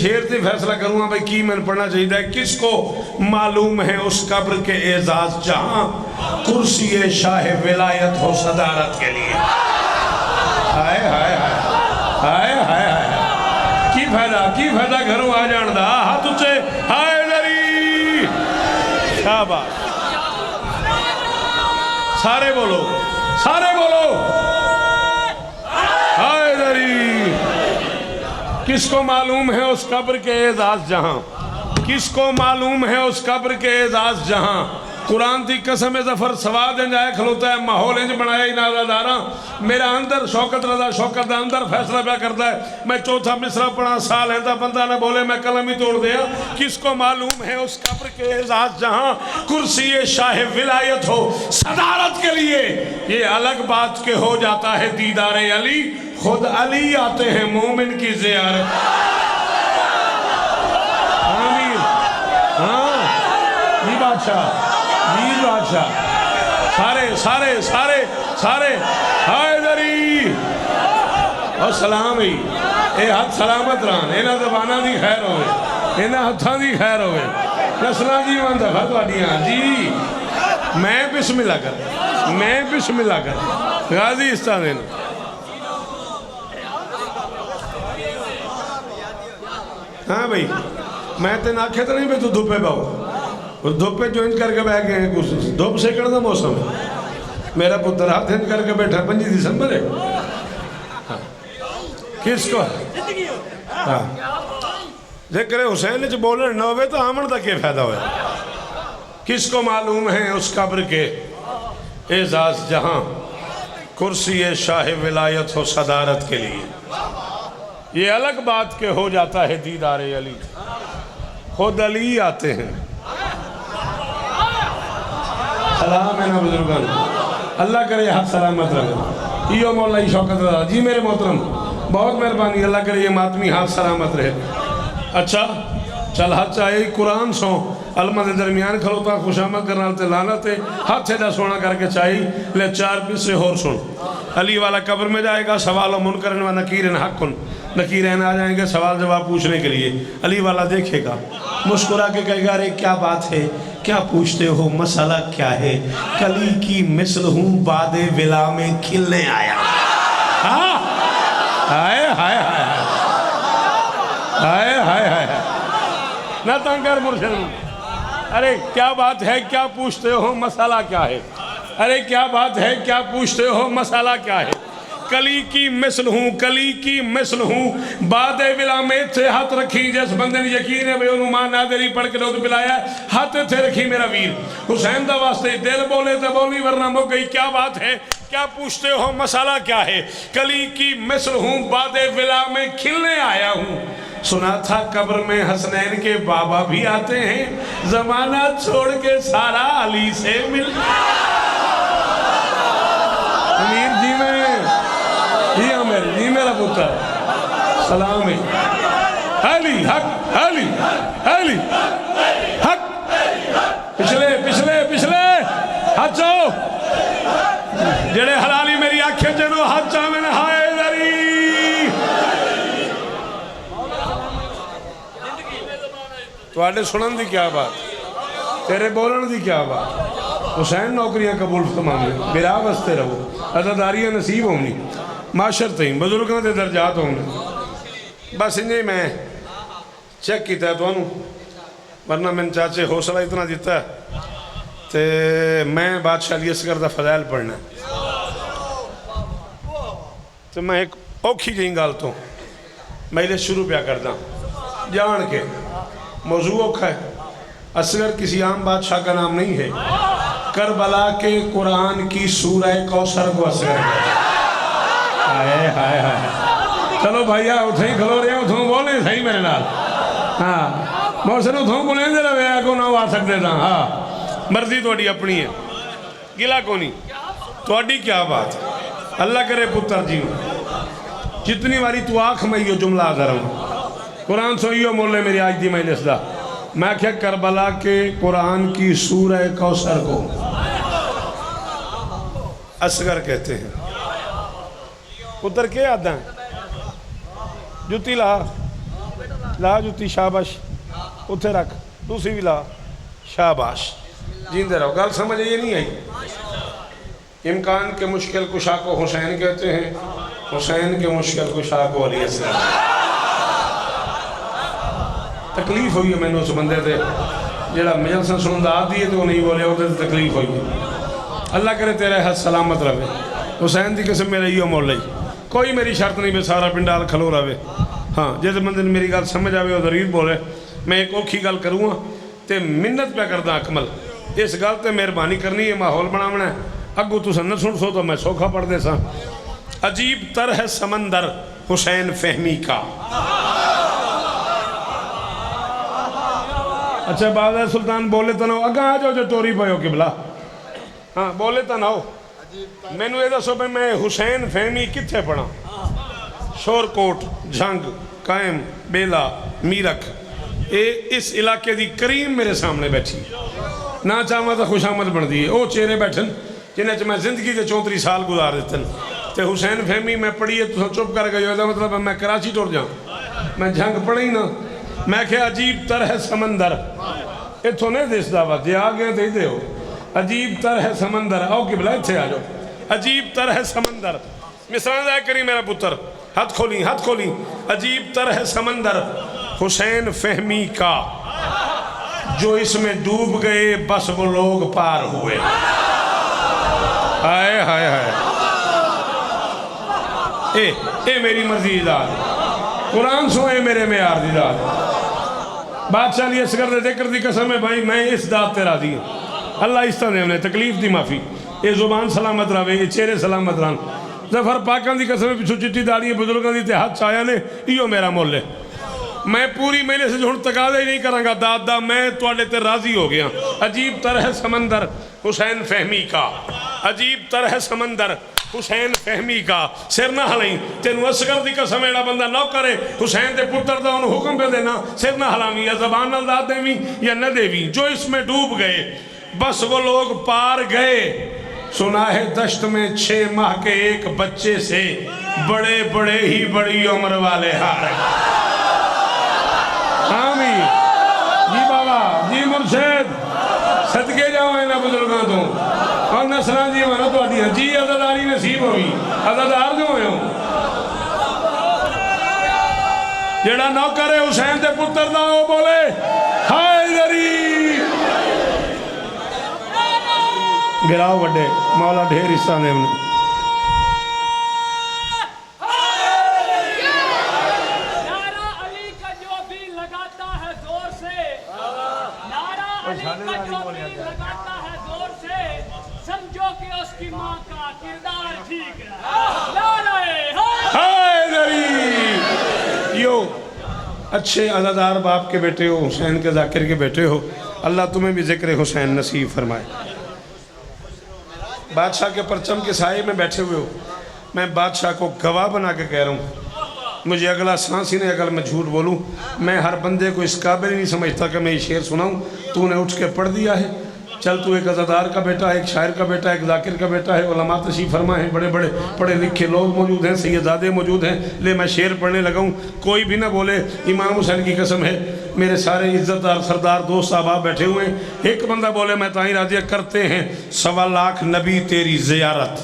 शेर से फैसला करूँगा भाई की मैंने पढ़ना चाहिए। किसको मालूम है उस कब्र के एजाज जहाँ कुर्सी शाह विलायत हो सदारत के लिए। हाय हाय हाय हाय हाय की फायदा घरों आ जान दा। हाथ उच्चे हाय दरी शाबाश सारे बोलो हाय दरी। किसको मालूम है उस कब्र के एजाज जहां, किसको मालूम है उस कब्र के एजाज जहां। कुरान की कसम जफर सवाद इंज आए खलोता है, माहौल इंज बनाया इनादादारा। मेरा अंदर शौकत रजा शौकत का अंदर फैसला क्या करता है। मैं चौथा मिसरा पढ़ा साल है बंदा ना बोले मैं कलम ही तोड़ दिया। किसको मालूम है उस कब्र के एजाज जहां कुर्सी शाह विलायत हो सदारत के लिए। ये अलग बात के हो जाता है दीदार अली, खुद अली आते हैं मोमिन की ज़ियारत। आमीन। हाँ जी बादशाह सारे हैदरी और सलाम ही ये हाथ सलामत रहन, इन्हां ज़बानां दी खैर होवे, इन्हां हत्थां दी खैर होवे, नस्लां जीवन दफा तुहाडियां जी। मैं बिस्मिल्लाह कर गाजी इस्ता दिन। हाँ भाई मैं तेन आखे तो नहीं भाई तू धुप्पे पाओ, धुप्पे ज्वाइन करके बह गए हैं। कुछ धुप सेकण का मौसम है। मेरा पुत्र हाथ इंज करके बैठा 5 दिसंबर है। हाँ। किसको हाँ जिक्र हुसैन च बोलन न हो तो आमन का क्या फायदा होया। किसको मालूम है उस कब्र के एजाज जहां कुर्सी शाह विलायत हो सदारत के लिए। ये अलग बात के हो जाता है दीदार अली, खुद अली आते हैं। सलाम है ना बुजुर्गन, अल्लाह करे हाथ सलामत रहे। यो मौला शौकत रहा जी मेरे मोहतरम बहुत मेहरबानी, अल्लाह करे ये मातमी हाथ सलामत रहे। अच्छा चल हाथ चाहे कुरान सो अलमा के दरमियान खलोता खुशामद करना लानत हाथ एडा सोना करके चाहिए ले 4 पिस्से होर सुन। अली वाला कब्र में जाएगा, सवाल मुनकर व नकीरन हक़ुन, नकीरन आ जाएंगे सवाल जवाब पूछने के लिए। अली वाला देखेगा मुस्कुरा के कहेगा अरे क्या बात है, क्या पूछते हो, मसला क्या है। कली की मिसल हूँ बादे विला में खिलने आया। हाँ हाय हाय हाय हाय हाय हाय ना तंगर मुर्शिद। अरे क्या बात है, क्या पूछते हो, मसाला क्या है। अरे क्या बात है, क्या पूछते हो, मसाला क्या है। कली की मिसल हूँ बादे विला में थे हाथ रखी। जिस बंदे ने यकीन है भाई उन्होंने मां नादरी पढ़ के दुध पिलाया, हाथ थे रखी मेरा वीर हुसैन दा वास्ते। दिल बोले तो बोली वरना मुक गई। क्या बात है, क्या पूछते हो, मसाला क्या है। कली की मिसल हूँ बादे विला में खिलने आया हूँ। सुना था कब्र में हसनैन के बाबा भी आते हैं, जमाना छोड़ के सारा अली से मिल। अमीर जी में जी मेरा पुत्र सलाम है। अली हक अली अली हक। पिछले हाथ चाओ जेड़े हलाली मेरी आंखें जनो हाथ चावे ना। हाय तुहाडे सुनन दी क्या बात, तेरे बोलन दी क्या बात। हुसैन नौकरियां कबूल फरमावे, बिरा वस्ते रहो, अदादारियां नसीब होनी, माशर तई बुजुर्गों के दर्जात होने। बस इंजे मैं चेक किया तो वरना मैंने चाचे हौसला इतना दिता तो मैं बादशाह अली असगर का फज़ाइल पढ़ना। तो मैं एक औखी जी गल तो मैं शुरू पिया करदा जान के। मौजू औखा है, असगर किसी आम बादशाह का नाम नहीं है। करबला के कुरान की सूरह कौसर को असगर हाय हाय हाय। चलो भैया उठे ही खलो रहे उठो बोले सही मेरे नाल। हाँ मौसम उठो बोले जरा को ना आ सकते था। हाँ मर्जी थोड़ी अपनी है, गिला को नहीं थोड़ी। क्या बात है, अल्लाह करे पुत्र जी जितनी बारी तू आख मैं यो जुमला आ रहा कुरान सोइयो मोले मेरी आज दी मैं दसदा। मैं क्या करबला के कुरान की सूरह कौसर को असगर कहते हैं। पुत्र के आदा जुती ला ला जुत्ती शाबाश उत्थे रख दूसरी भी ला शाबाश जींदे रहो। गल समझ ये नहीं आई। इमकान के मुश्किल कुशा को हुसैन कहते हैं, हुसैन के मुश्किल कुशा को अली असगर। तकलीफ हुई है मैंने उस बंदे से जरा मजलसा सुनदा आदि है तो नहीं बोले वो तकलीफ हुई है। अल्लाह करे तेरा हाथ सलामत रहे। हुसैन की किस्म मेरा इो मोल कोई मेरी शर्त नहीं भी सारा पिंडाल खलो रहे। हाँ जिस बंदे ने मेरी गल समझ आवे वो जरूर बोले। मैं एक औखी गल करूँगा तो मिन्नत पे करदा अकमल इस गल ते मेहरबानी करनी है, माहौल बनावना है। अगू तुस न सुन सो तो मैं सौखा पढ़ दे सा। अजीब तर है समंदर हुसैन फहमी का। अच्छा बादशाह सुल्तान बोले तो ना हो अगा आ जाओ जो टोरी पाओ किबला। हाँ बोले तो ना हो मैनू ये दसो भाई मैं हुसैन फहमी कित्थे पढ़ा। शोरकोट झंग कायम बेला मीरख ये इस इलाके की करीम मेरे सामने बैठी ना चाहवा तो खुशामद बनती है। वो चेहरे बैठन जिन्हें च मैं जिंदगी के 34 साल गुजार दिते तो हुसैन फहमी मैं पढ़ी है तो चुप कर गए तो मतलब मैं कराची टुर जा मैं झंग पढ़ी ना। मैं क्या अजीब तर है समंदर इतों नहीं दिसदा वा जे आ गए तो दे अजीब तर है समंदर आओ कि भला इतने आ जाओ। अजीब तर है समंदर मिसरा करी मेरा पुत्र हाथ खोली अजीब तर है समंदर हुसैन फहमी का जो इसमें डूब गए बस वो लोग पार हुए। हाय हाय हाय ए मेरी मर्जी दाद कुरान सो है मेरे में यार दी दाद बादशाह ने असगर दे जिक्र दी कसम है भाई मैं इस दाद ते राजी हूँ। अल्लाह इस तरह ने तकलीफ दी माफ़ी ये जुबान सलामत रहे ये चेहरे सलामत रहन। जफर पाकों की कसम पिछू चिट्टी दाड़ी बुजुर्गों की हाथ चाया ने इो मेरा मुल है। मैं पूरी मेले से हूँ तकाजा ही नहीं कराँगा दादा मैं तुहाडे ते राजी हो गया। अजीब तरह समंदर हुसैन फहमी का अजीब तरह समंदर हुसैन फहमी का सिर ना हलाई तेन असगर की कसम एड़ा बंदा ना करे हुसैन के पुत्र का उन्होंने हुक्म पे देना सिर ना हलावी या जबान नाल दाद देवी या न देवी जो इसमें डूब गए बस वो लोग पार गए। सुना है दश्त में 6 माह के एक बच्चे से बड़े बड़े ही बड़ी उम्र वाले हार। हाँ जी बाबा जी मुर्शद सदके जाओ इन्होंने बुजुर्गों तो और नसलों जी मानो थोड़ी जी अदादारी नसीब होगी अदादार जो हो जेड़ा नौकर है हुसैन के पुत्र ना वो बोले हैदरी गिराओ बड़े मौला ढेर हिस्सा ने अच्छे अदादार बाप के बेटे हो हुसैन के जाकिर के बेटे हो अल्लाह तुम्हें भी जिक्र हुसैन नसीब फरमाए। बादशाह के परचम के साए में बैठे हुए हो मैं बादशाह को गवाह बना के कह रहा हूँ मुझे अगला सांस ही नहीं अगर मैं झूठ बोलूँ मैं हर बंदे को इस काबिल ही नहीं समझता कि मैं ये शेर सुनाऊँ। तूने उठ के पढ़ दिया है चल तू एक अज़ादार का बेटा है एक शायर का बेटा है एक जाकिर का बेटा है उलमा तशरीफ़ फरमा है बड़े बड़े पढ़े लिखे लोग मौजूद हैं सैयदादे मौजूद हैं ले मैं शेर पढ़ने लगा हूँ। कोई भी ना बोले इमाम हुसैन की कसम है मेरे सारे इज्जतदार सरदार दोस्त साहब बैठे हुए हैं एक बंदा बोले मैं ताई राजिया करते हैं 1.25 लाख नबी तेरी ज़ियारत।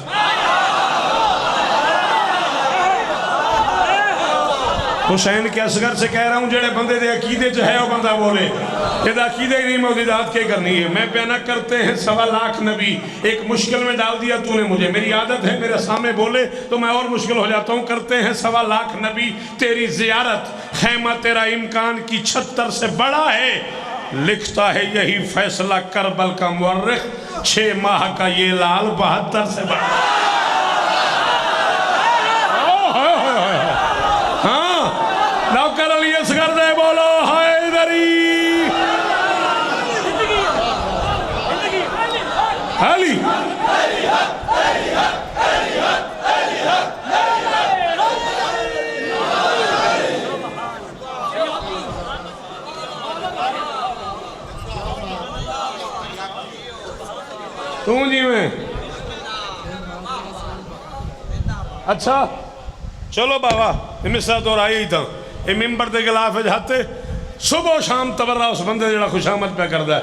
हुसैन के असगर से कह रहा हूँ जेड़े बंदे दे अकीदे च है वो बंदा बोले ये अकीदे नहीं मौजूदात क्या करनी है। मैं बयाना करते हैं 1.25 लाख नबी एक मुश्किल में डाल दिया तूने मुझे मेरी आदत है मेरे सामने बोले तो मैं और मुश्किल हो जाता हूँ। करते हैं 1.25 लाख नबी तेरी ज़ियारत खैमा तेरा इम्कान की 76 से बड़ा है। लिखता है यही फैसला करबल का मुअर्रिख 6 माह का ये लाल 72 से बड़ा। नौकर अली असगर दे बोलो हैदरी अली तू जी में अच्छा चलो बाबा मिसरा तो आई ही था ये मिंबर के गिलाफ जाते सुबह शाम तबर्रा उस बंदे जो खुशामद पे करता है।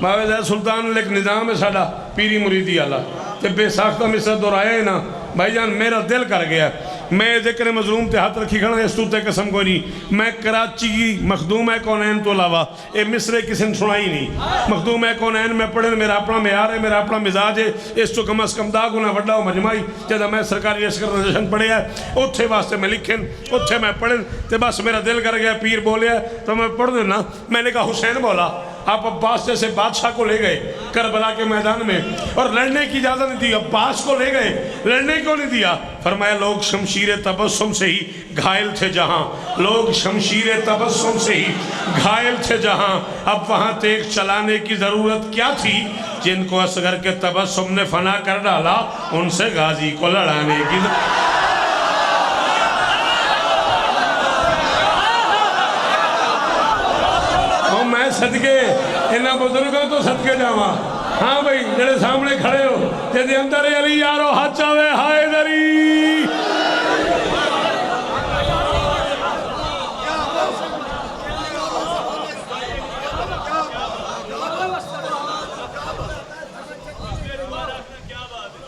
मावे सुल्तान एक निज़ाम है साडा पीरी मुरीदी वाला, तो बेसाख्ता मिसरा दोहराया ही ना भाईजान, मेरा दिल कर गया। मैं जिक्र मजलूम ते हाथ रखी खड़ा इस तूते कसम कोई नहीं। मैं कराची की मखदूम है कौनैन तो अलावा ये मिसरे किसी ने सुनाई नहीं। मखदूम है कौनैन में पढ़े, मेरा अपना म्यार है, मेरा अपना मिजाज है। इस तो कम अज़ कम 10 गुना वड्डा मजमाई जब मैं सरकारी अस्कर जशन पढ़िया उत्थे वास्ते मैं लिखे उत्थे मैं पढ़े, तो बस मेरा दिल कर गया। पीर बोलिया तो मैं पढ़ देना। मैंने कहा हुसैन बोला आप अब्बास जैसे बादशाह को ले गए करबला के मैदान में और लड़ने की इजाज़त नहीं दी। अब्बास को ले गए, लड़ने को नहीं दिया। फरमाया लोग शमशीर तबस्सुम से ही घायल थे जहाँ, लोग शमशीर तबस्सुम से ही घायल थे जहाँ, अब वहाँ तेग चलाने की ज़रूरत क्या थी। जिनको असगर के तबस्सुम ने फना कर डाला उनसे गाजी को लड़ाने की। मैं सदके इन्होंने बुजुर्गों तो सदके जावा। हाँ भाई जेडे सामने खड़े हो जिहदे अंदर अली यारो हाथ आवे हाय दरी।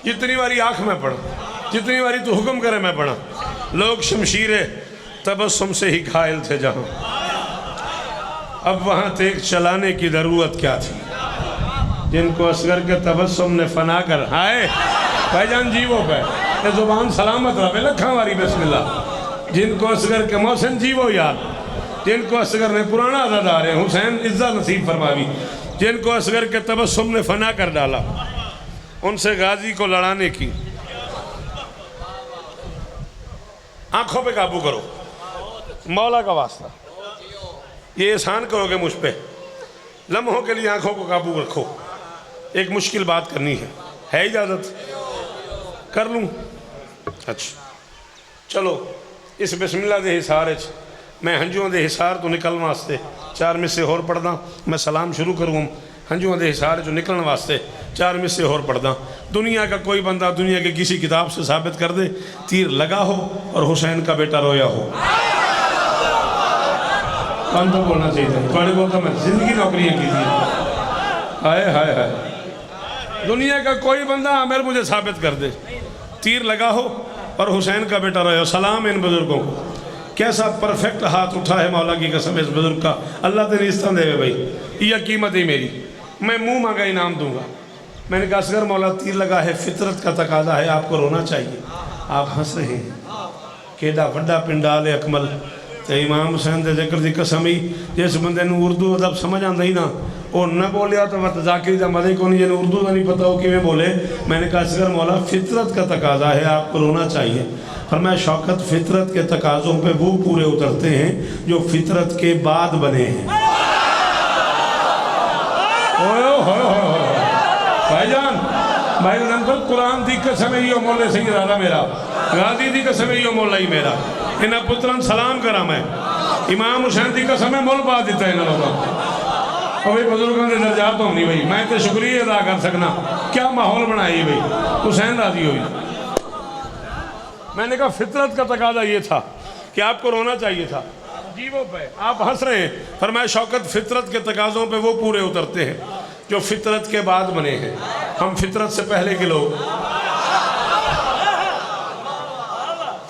जितनी बारी आँख में पढ़ा, जितनी बारी तू हुक्म करे मैं पढ़ा। लोग शमशीर तबस्सुम से ही घायल थे जहाँ, अब वहाँ तेग चलाने की ज़रूरत क्या थी। जिनको असगर के तबस्सुम ने फना कर हाय भाईजान जीवो पे ये ज़ुबान सलामत रहे लखा वारी बिस्मिल्लाह। जिनको असगर के मोहसिन जीवो यार, जिनको असगर ने पुराना अदादार है हुसैन इज्जत नसीब फरमावी। जिनको असगर के तबस्सुम ने फना कर डाला उनसे गाजी को लड़ाने की। आंखों पे काबू करो मौला का वास्ता, ये एहसान करोगे मुझ पे। लम्हों के लिए आंखों को काबू रखो। एक मुश्किल बात करनी है इजाज़त कर लूँ? अच्छा चलो इस बिस्मिल्लाह दे हिसार मैं हंजुओं के हिसार तो निकलने वास्ते 4 मिस्से होर पढ़दा। मैं सलाम शुरू करूँ हंजुओं के हिसार जो निकलने वास्ते 4 मिस्से होर पढ़दा। दुनिया का कोई बंदा दुनिया के किसी किताब से साबित कर दे तीर लगा हो और हुसैन का बेटा रोया हो। कौन तो बोलना चाहिए था थोड़े बहुत मैं जिंदगी नौकरियाँ की थी। हाय हाय हाय दुनिया का कोई बंदा आमिर मुझे साबित कर दे तीर लगा हो और हुसैन का बेटा रहे हो। सलाम इन बुजुर्गों को, कैसा परफेक्ट हाथ उठा है मौला की कसम इस बुजुर्ग का। अल्लाह तेरी इज्जत देवे भाई, यह कीमत ही मेरी। मैं मुंह मांगा इनाम दूंगा। मैंने कहा असगर मौला तीर लगा है, फितरत का तकाजा है, आपको रोना चाहिए। आप हंस रहे हैं। केडा वड्डा पिंडाल अकमल तो इमाम हुसैन के जिक्र की कसम ही जिस बंदे उर्दू अदब समझ आता ही ना वो न बोलिया तो मत जाकिर का मजे को नहीं, जिन्हें उर्दू का नहीं पता वो किमें बोले। मैंने कहा असगर मौला फितरत का तकाजा है, आपको रोना चाहिए। फरमाया शौकत फितरत के तकाज़ों पे वो पूरे उतरते हैं जो फितरत के बाद बने हैं। भाईजान भाई कुरान की कसम ही मोले सही रहा मेरा गादी की कसम ही मोला ही मेरा। इन्हें पुत्रन सलाम करा मैं इमाम हुसैन की कसम है मुल पा दिता इन्होंने लोगों भाई बुजुर्गों के दर्जात होनी भाई। मैं तो शुक्रिया अदा कर सकना क्या माहौल बनाई भाई हुसैन राजी हुई। मैंने कहा फितरत का तकाजा ये था कि आपको रोना चाहिए था। जीवों पे आप हंस रहे हैं। फरमाया शौकत फितरत के तकाज़ों पे वो पूरे उतरते हैं जो फितरत के बाद बने हैं। हम फितरत से पहले के लोग,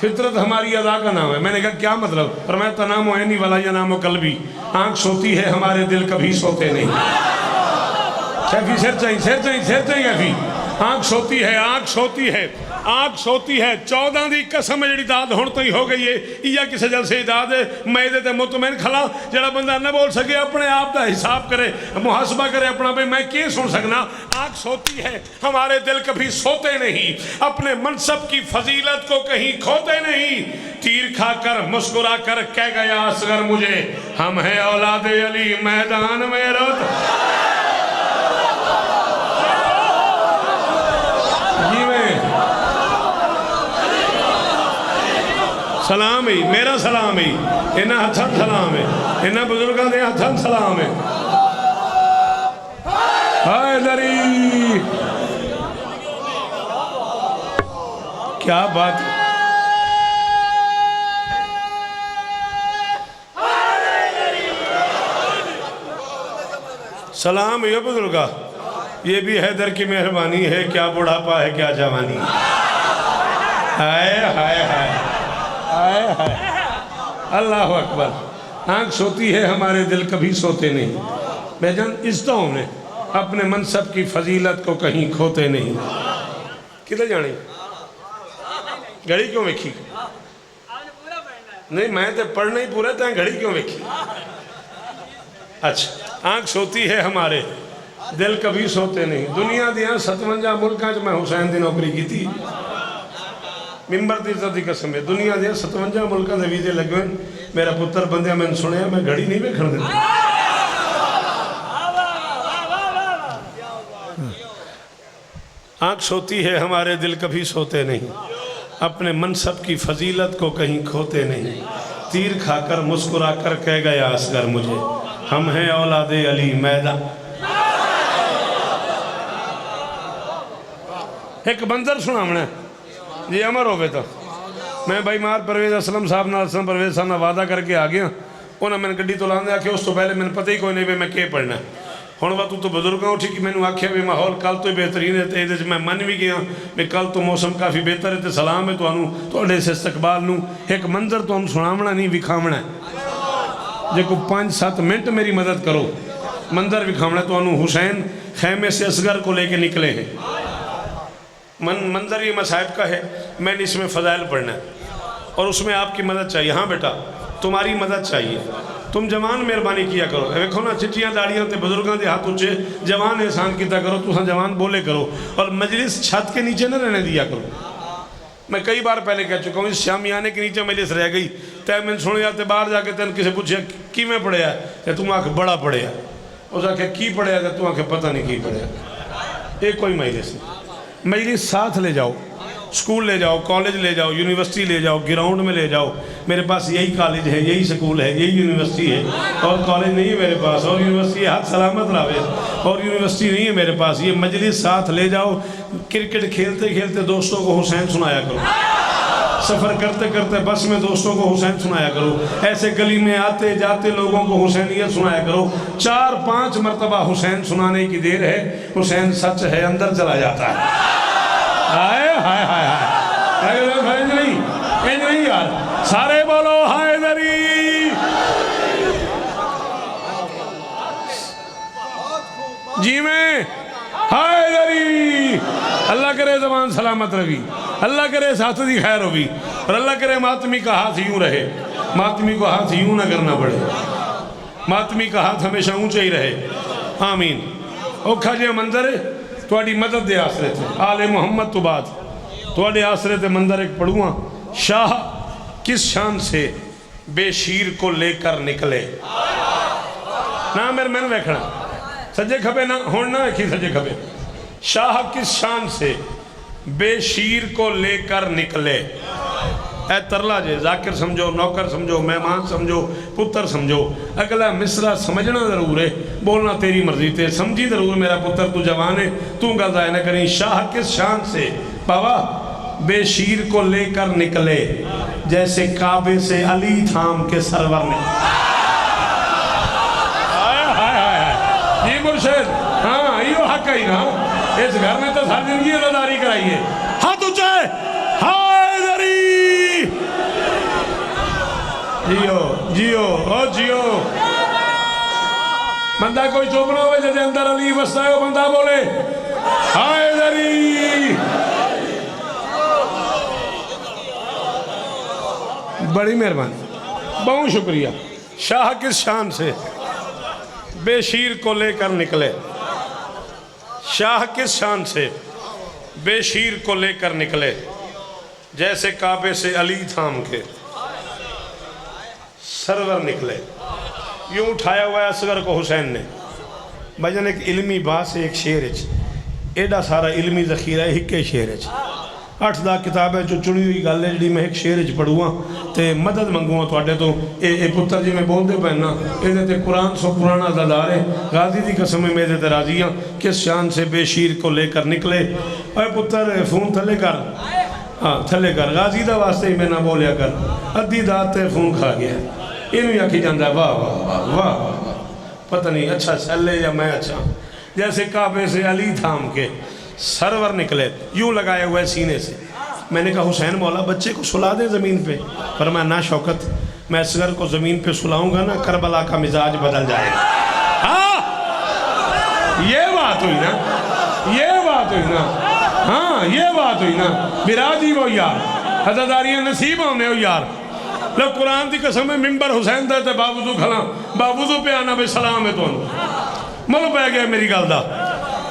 फितरत हमारी अदा का नाम है। मैंने कहा क्या मतलब? फरमाया तनामो ऐनी वाला या नामो कल्बी, आँख सोती है हमारे दिल कभी सोते नहीं। कैफी सिर चाहिए सिर चाहिए सिर चाहिए कैफी आँख सोती है आँख सोती है आँख सोती है। 14 की कसम जी दाद हुण तो ही हो गई है। या किसी जलसे दाद मैं ये मुतमैन खला जरा बंदा न बोल सके अपने आप का हिसाब करे मुहासबा करे अपना भाई मैं क्या सुन सकना। आँख सोती है हमारे दिल कभी सोते नहीं, अपने मनसब की फजीलत को कहीं खोते नहीं। तीर खाकर मुस्कुरा कर कह गया असगर मुझे हम हैं औलादे अली मैदान में रोत। सलाम ही मेरा सलाम ही इन्होंने हथन सलाम है इन्होंने बुजुर्गों के हथन सलाम है। हाय दरी क्या बात सलाम ये बुजुर्गा, ये भी हैदर की मेहरबानी है, क्या बुढ़ापा है क्या जवानी। हाय हाय हाय हाय हाय, अल्लाह अकबर। आँख सोती है हमारे दिल कभी सोते नहीं। बेजान इज्जतों में अपने मनसब की फजीलत को कहीं खोते नहीं। किधर जाने घड़ी क्यों वेखी? नहीं मैं तो पढ़ना ही पूरा था, घड़ी क्यों वेखी? अच्छा, आँख सोती है हमारे दिल कभी सोते नहीं। दुनिया दिया 57 मुल्कों च मैं हुसैन की नौकरी की थी। मिंबर की इज्जत की कसम है, दुनिया दिया 57 मुल्कों के वीजे लगे हुए। मेरा पुत्र बंदे मैंने सुनिया मैं घड़ी नहीं वेखण देता। आँख सोती है हमारे दिल कभी सोते नहीं, अपने मनसब की फजीलत को कहीं खोते नहीं। तीर खाकर मुस्कुरा कर कह गया असगर मुझे, हम हैं औलादे अली मैदा। एक मंजर सुनावना जी अमर होवे तो मैं भाई मार परवेज असलम साहब नाल असलम परवेज साहब नाल वादा करके आ गया। उन्हें मैंने गड्डी तो लाने आखे, उस तो पहले मैंने पता ही कोई नहीं भी मैं के पढ़ना। हुण वा तू तो बुजुर्ग उठी कि मैंने आख्या भी माहौल कल तो ही बेहतरीन है, तो ये मैं मन भी गया भी कल तो मौसम काफ़ी बेहतर है। तो सलाम है तुहानू इस इस्तकबाल नू। एक मंजर तुहानू सुनावना नहीं विखावना है। जे को 5-7 मिनट मेरी मदद करो, मंजर विखावना तुहानू। हुसैन खैमे से असगर को लेके निकले हैं। मंजर ये मसाहिब का है, मैंने इसमें फ़ज़ाइल पढ़ना है और उसमें आपकी मदद चाहिए। हाँ बेटा तुम्हारी मदद चाहिए। तुम जवान मेहरबानी किया करो। देखो ना चिट्ठियाँ दाड़ियाँ तो बुजुर्गों के हाथ उच्चे, जवान एहसान किया करो, तुम जवान बोले करो। और मजलिस छत के नीचे न रहने दिया करो। मैं कई बार पहले कह चुका हूँ, इस शामियाने के नीचे मजलिस रह गई तय मैंने सुने जाते बाहर जाके तेन किसी पूछे कि मैं पढ़िया तो तुम आख बड़ा पढ़िया, उस आखे की पढ़िया तो तुम आखे पता नहीं की पढ़िया। ये कोई मजलिस नहीं। मजलिस साथ ले जाओ, स्कूल ले जाओ, कॉलेज ले जाओ, यूनिवर्सिटी ले जाओ, ग्राउंड में ले जाओ। मेरे पास यही कॉलेज है, यही स्कूल है, यही यूनिवर्सिटी है। और कॉलेज नहीं है मेरे पास, और यूनिवर्सिटी हाथ सलामत रहे, और यूनिवर्सिटी नहीं है मेरे पास। ये मजलिस साथ ले जाओ। क्रिकेट खेलते खेलते दोस्तों को हुसैन सुनाया करो। सफ़र करते करते बस में दोस्तों को हुसैन सुनाया करो। ऐसे गली में आते जाते लोगों को हुसैनियत सुनाया करो। 4-5 मरतबा हुसैन सुनाने की देर है। हुसैन सच है, अंदर चला जाता है। हाय हाय हाय हाय, नहीं यार, सारे बोलो हैदरी। जी में हैदरी। अल्लाह करे ज़बान सलामत रही, अल्लाह करे साथ दी खैर होगी, और अल्लाह करे मातमी का हाथ यूं रहे। मातमी को हाथ यूं ना करना पड़े, मातमी का हाथ हमेशा ऊंचा ही रहे। आमीन। औखा जिहा मंजर है थोड़ी मदद दे आसरे थे। आले मुहम्मद तो बाद थोड़े आसरे थे मंजर एक पढ़ूँ। शाह किस शान से बेशीर को लेकर निकले। ना मेरे मैंने वेखना सज्जे खबे ना होना ना वेखी सज्जे खबे। शाह किस शान से बेशीर को लेकर निकले। ए तरला जे जाकिर समझो, नौकर समझो, मेहमान समझो, पुत्र समझो। अगला मिसरा समझना जरूर है, बोलना तेरी मर्जी ते। समझी जरूर मेरा पुत्र तू जवान है, तू गल जाए ना करी। शाह किस शान से बाबा बेशीर को लेकर निकले, जैसे काबे से अली थाम के सरवर ने। जी मुर्शिद, हाँ यो हक ही ना। इस घर में तो सारी जिंदगी अदादारी कराई है। हाथ ऊंचा है, हैदरी। जियो जियो ओ जियो। बंदा कोई चुप ना हो जैसे अंदर अली बसता है, बंदा बोले हैदरी। बड़ी मेहरबानी, बहुत शुक्रिया। शाह किस शान से बेशीर को लेकर निकले। शाह किस शान से बेशीर को लेकर निकले, जैसे काबे से अली थाम के सरवर निकले। यूं उठाया हुआ है असगर को हुसैन ने। भजन एक इल्मी बात से एक शेर एडा सारा इल्मी जखीरा है हिके शेर 8-10 किताबें जो चुनी हुई गल है जी मैं एक शेर पढ़ूँ तो मदद मंगूँ थोड़े तो। ये पुत्र जी मैं बोलते पे ना ये कुरान सो पुराना ददार है। गाजी की कसम में मेरे ते राजी हाँ। किस शान से बेशीर को लेकर निकले। अरे पुत्र फोन थले कर, हाँ थले कर। गाजी का वास्ते ही मैं ना बोलिया कर, अद्धी दात ते फोन खा गया। इनू आखी जाता वाह वाह वाह वाह वाह। पता नहीं अच्छा चले या मैं अच्छा। जैसे काबे से अली थाम के सरवर निकले यूं लगाए हुए सीने से। मैंने कहा हुसैन मौला बच्चे को सुला दे ज़मीन पे। फरमाया ना शौकत, मैं असगर को ज़मीन पे सुलाऊंगा ना करबला का मिजाज बदल जाएगा। हाँ ये बात हुई ना, ये बात हुई ना, हाँ ये बात हुई ना। बिराजी वो यार हज़ादारियाँ नसीब होने हो यार। लो कुरान की कसम है मिंबर हुसैन दे बावजू खला बावजू पे आना भाई सलाम है तो मुल पै गया मेरी गल का।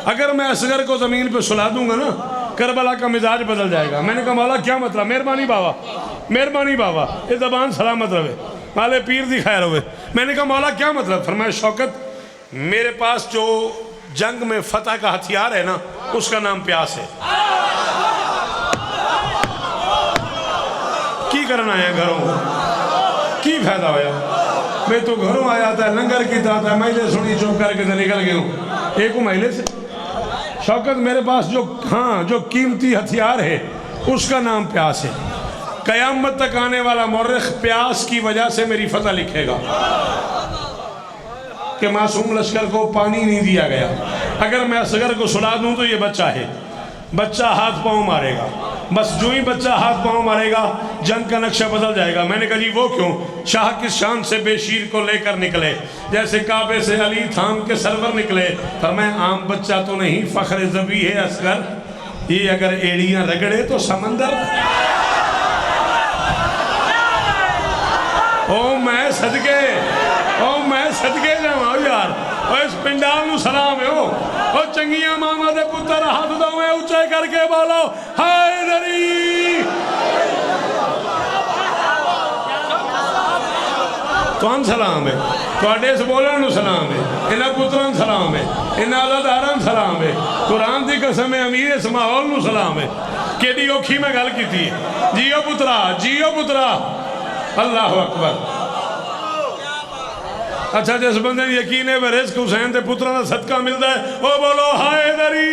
अगर मैं असगर को ज़मीन पे सुला दूंगा ना करबला का मिजाज बदल जाएगा। मैंने कहा मौला क्या मतलब? मेहरबानी बाबा, मेहरबानी बाबा, ये ज़बान सलामत रहे, माले पीर दी खैर हुए। मैंने कहा मौला क्या मतलब? फरमाया शौकत मेरे पास जो जंग में फतह का हथियार है ना उसका नाम प्यास है। की करना है घरों की फायदा होया? मैं तो घरों आया था लंगर की था मैले सुनी चुप करके तो निकल गया एक महीने से। शौकत मेरे पास जो हाँ जो कीमती हथियार है उसका नाम प्यास है। कयामत तक आने वाला मौरख प्यास की वजह से मेरी फतह लिखेगा कि मासूम लश्कर को पानी नहीं दिया गया। अगर मैं असगर को सुला दूं तो ये बच्चा है, बच्चा हाथ पांव मारेगा। बस जो ही बच्चा हाथ पांव मारेगा जंग का नक्शा बदल जाएगा। मैंने कहा जी वो क्यों? शाह की शान से बेशीर को लेकर निकले जैसे काबे से अली थाम के सरवर निकले। फरमाया आम बच्चा तो नहीं फख्र ज़बी है असगर, ये अगर एड़ियां रगड़े तो समंदर। ओ मैं सदके, ओ मैं सदके जावां यार। और इस पिंडाल नूं सलाम है ओ चंगिया मामा दे पुत्र हाथ दोवें ऊंचे करके बोलो हैदरी। तुहां सलाम है, तुहाडे इस बोलण नूं सलाम है, इन्हां पुत्रां नूं सलाम है, इन्हां अलादारां नूं सलाम है। कुरान दी कसम है अमीर इस माहौल नूं सलाम है। केडी औखी मैं गल कीती है। जियो पुत्रा, जियो पुत्रा, अल्लाह अकबर। अच्छा जिस बंदे यकीन है रिज़्क़ हुसैन के पुत्रों का सदका मिलता है वो बोलो हैदरी।